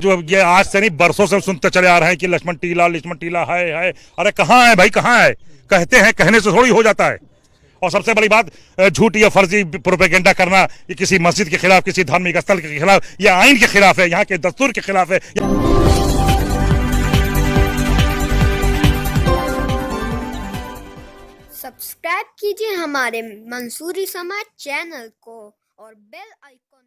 जो ये आज से नहीं बरसों से सुनते चले आ रहे हैं कि लक्ष्मण टीला है। अरे कहाँ है भाई, कहाँ है? कहते हैं, कहने से थोड़ी हो जाता है। और सबसे बड़ी बात, झूठी या फर्जी प्रोपेगेंडा करना ये किसी मस्जिद के खिलाफ, किसी धार्मिक स्थल के खिलाफ या आइन के खिलाफ है, यहाँ के दस्तूर के खिलाफ है। सब्सक्राइब कीजिए हमारे मंसूरी समाज चैनल को और बेल आइकॉन।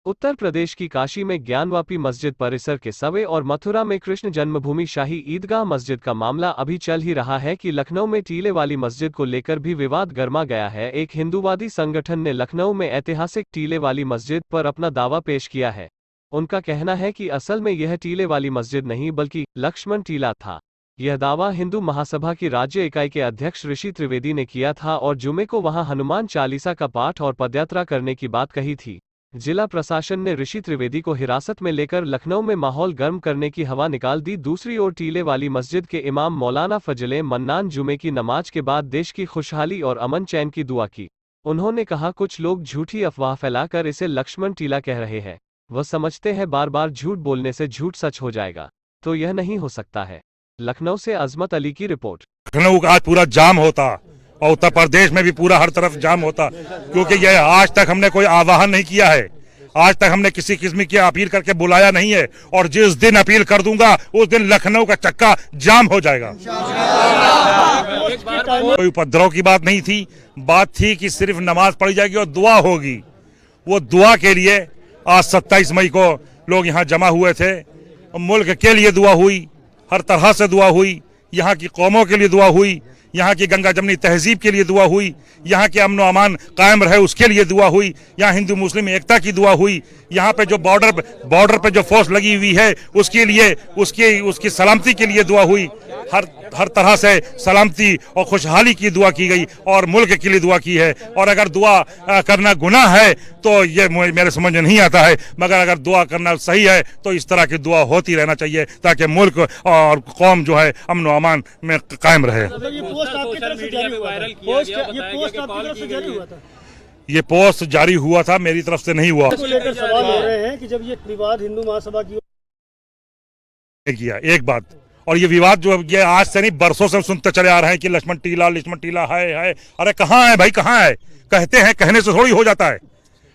उत्तर प्रदेश की काशी में ज्ञानवापी मस्जिद परिसर के सवे और मथुरा में कृष्ण जन्मभूमि शाही ईदगाह मस्जिद का मामला अभी चल ही रहा है कि लखनऊ में टीले वाली मस्जिद को लेकर भी विवाद गर्मा गया है। एक हिंदूवादी संगठन ने लखनऊ में ऐतिहासिक टीले वाली मस्जिद पर अपना दावा पेश किया है। उनका कहना है कि असल में यह टीले वाली मस्जिद नहीं बल्कि लक्ष्मण टीला था। यह दावा हिंदू महासभा की राज्य इकाई के अध्यक्ष ऋषि त्रिवेदी ने किया था और जुमे को वहां हनुमान चालीसा का पाठ और पदयात्रा करने की बात कही थी। जिला प्रशासन ने ऋषि त्रिवेदी को हिरासत में लेकर लखनऊ में माहौल गर्म करने की हवा निकाल दी। दूसरी ओर टीले वाली मस्जिद के इमाम मौलाना फजले मन्नान जुमे की नमाज के बाद देश की खुशहाली और अमन चैन की दुआ की। उन्होंने कहा, कुछ लोग झूठी अफवाह फैलाकर इसे लक्ष्मण टीला कह रहे हैं। वह समझते हैं बार बार झूठ बोलने से झूठ सच हो जाएगा, तो यह नहीं हो सकता है। लखनऊ से अजमत अली की रिपोर्ट। लखनऊ का आज पूरा जाम होता और उत्तर प्रदेश में भी पूरा हर तरफ जाम होता, क्योंकि यह आज तक हमने कोई आह्वान नहीं किया है, आज तक हमने किसी किस्म की अपील करके बुलाया नहीं है। और जिस दिन अपील कर दूंगा उस दिन लखनऊ का चक्का जाम हो जाएगा। कोई उपद्रव की बात नहीं थी, बात थी कि सिर्फ नमाज पढ़ी जाएगी और दुआ होगी। वो दुआ के लिए आज 27 मई को लोग यहाँ जमा हुए थे। मुल्क के लिए दुआ हुई, हर तरह से दुआ हुई, यहाँ की कौमों के लिए दुआ हुई, यहाँ की गंगा जमनी तहजीब के लिए दुआ हुई, यहाँ के अमन अमान कायम रहे उसके लिए दुआ हुई, यहाँ हिंदू मुस्लिम एकता की दुआ हुई, यहाँ पे जो बॉर्डर पे जो फोर्स लगी हुई है उसके लिए उसकी सलामती के लिए दुआ हुई। हर तरह से सलामती और खुशहाली की दुआ की गई और मुल्क के लिए दुआ की है। और अगर दुआ करना गुनाह है तो ये मेरे समझ में नहीं आता है, मगर अगर दुआ करना सही है तो इस तरह की दुआ होती रहना चाहिए ताकि मुल्क और कौम जो है अमन व अमान में कायम रहे। ये पोस्ट जारी हुआ था, मेरी तरफ से नहीं हुआ। लेकर सवाल हो रहे हैं कि जब ये विवाद हिंदू महासभा की किया एक बात, और ये विवाद जो ये आज से नहीं बरसों से सुनते चले आ रहे हैं कि लक्ष्मण टीला है। अरे कहाँ है भाई, कहाँ है? कहते हैं, कहने से थोड़ी हो जाता है।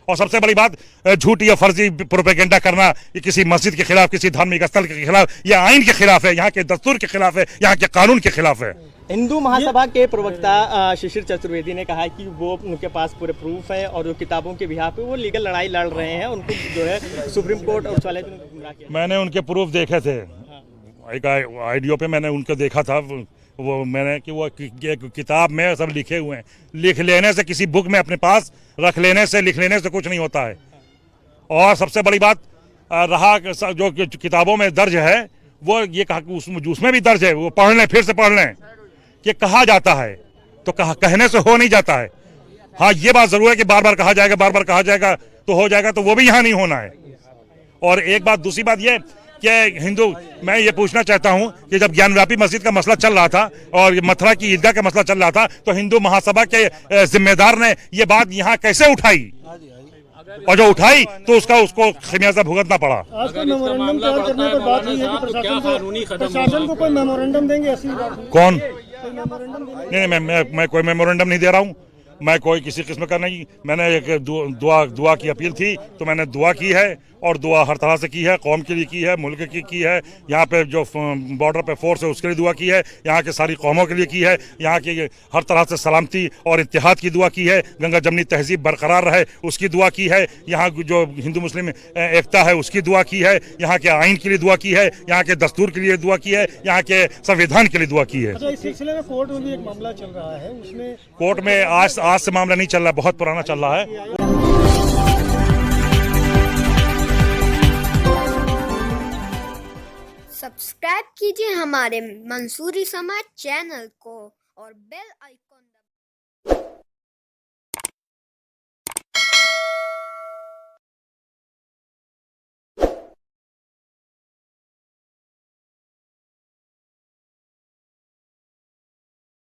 और सबसे बड़ी बात, झूठी या फर्जी प्रोपेगेंडा करना ये किसी मस्जिद के खिलाफ, किसी धार्मिक स्थल के खिलाफ या आइन के खिलाफ है, यहाँ के दस्तूर के खिलाफ है, यहाँ के कानून के खिलाफ है। हिंदू महासभा के प्रवक्ता शिशिर चतुर्वेदी ने कहा है कि वो उनके पास पूरे प्रूफ है और जो किताबों के बिहार पे वो लीगल लड़ाई लड़ रहे हैं। उनको जो है सुप्रीम कोर्ट और उच्च गुमराह किया। मैंने उनके प्रूफ देखे थे, एक आइडियो पे मैंने उनको देखा था। वो मैंने कि वो एक किताब में सब लिखे हुए हैं। लिख लेने से, किसी बुक में अपने पास रख लेने से, लिख लेने से कुछ नहीं होता है। और सबसे बड़ी बात रहा जो किताबों में दर्ज है, वो ये कहा उसमें भी दर्ज है, वो पढ़ लें, फिर से पढ़ लें कि कहा जाता है तो कहने से हो नहीं जाता है। हाँ, ये बात जरूर है कि बार बार कहा जाएगा तो हो जाएगा, तो वो भी यहाँ नहीं होना है। और एक बात, दूसरी बात ये कि मैं ये पूछना चाहता हूं कि जब ज्ञानव्यापी मस्जिद का मसला चल रहा था और मथुरा की ईदगाह का मसला चल रहा था, तो हिंदू महासभा के जिम्मेदार ने ये बात यहाँ कैसे उठाई, और जो उठाई तो उसको खमियाजा भुगतना पड़ा। आजकल मेमोरेंडम तैयार करने पर बात हुई है कि प्रशासन को कोई मेमोरेंडम देंगे, ऐसी बात कौन? नहीं, मैं कोई मेमोरेंडम नहीं दे रहा हूँ। मैं कोई किसी किस्म का नहीं, मैंने एक दुआ की अपील थी तो मैंने दुआ की है, और दुआ हर तरह से की है, कौम के लिए की है, मुल्क की है, यहाँ पे जो बॉर्डर पे फोर्स है उसके लिए दुआ की है, यहाँ के सारी कौमों के लिए की है, यहाँ की हर तरह से सलामती और इत्तेहाद की दुआ की है, गंगा जमनी तहजीब बरकरार रहे उसकी दुआ की है, यहाँ जो हिंदू मुस्लिम एकता है उसकी दुआ की है, यहाँ के आइन के लिए दुआ की है, यहाँ के दस्तूर के लिए दुआ की है, यहाँ के संविधान के लिए दुआ की है। अच्छा, इस सिलसिले में कोर्ट में भी एक मामला चल रहा है, उसमें कोर्ट में आज से मामला नहीं चल रहा, बहुत पुराना चल रहा है। सब्सक्राइब कीजिए हमारे मंसूरी समाज चैनल को और बेल आइकॉन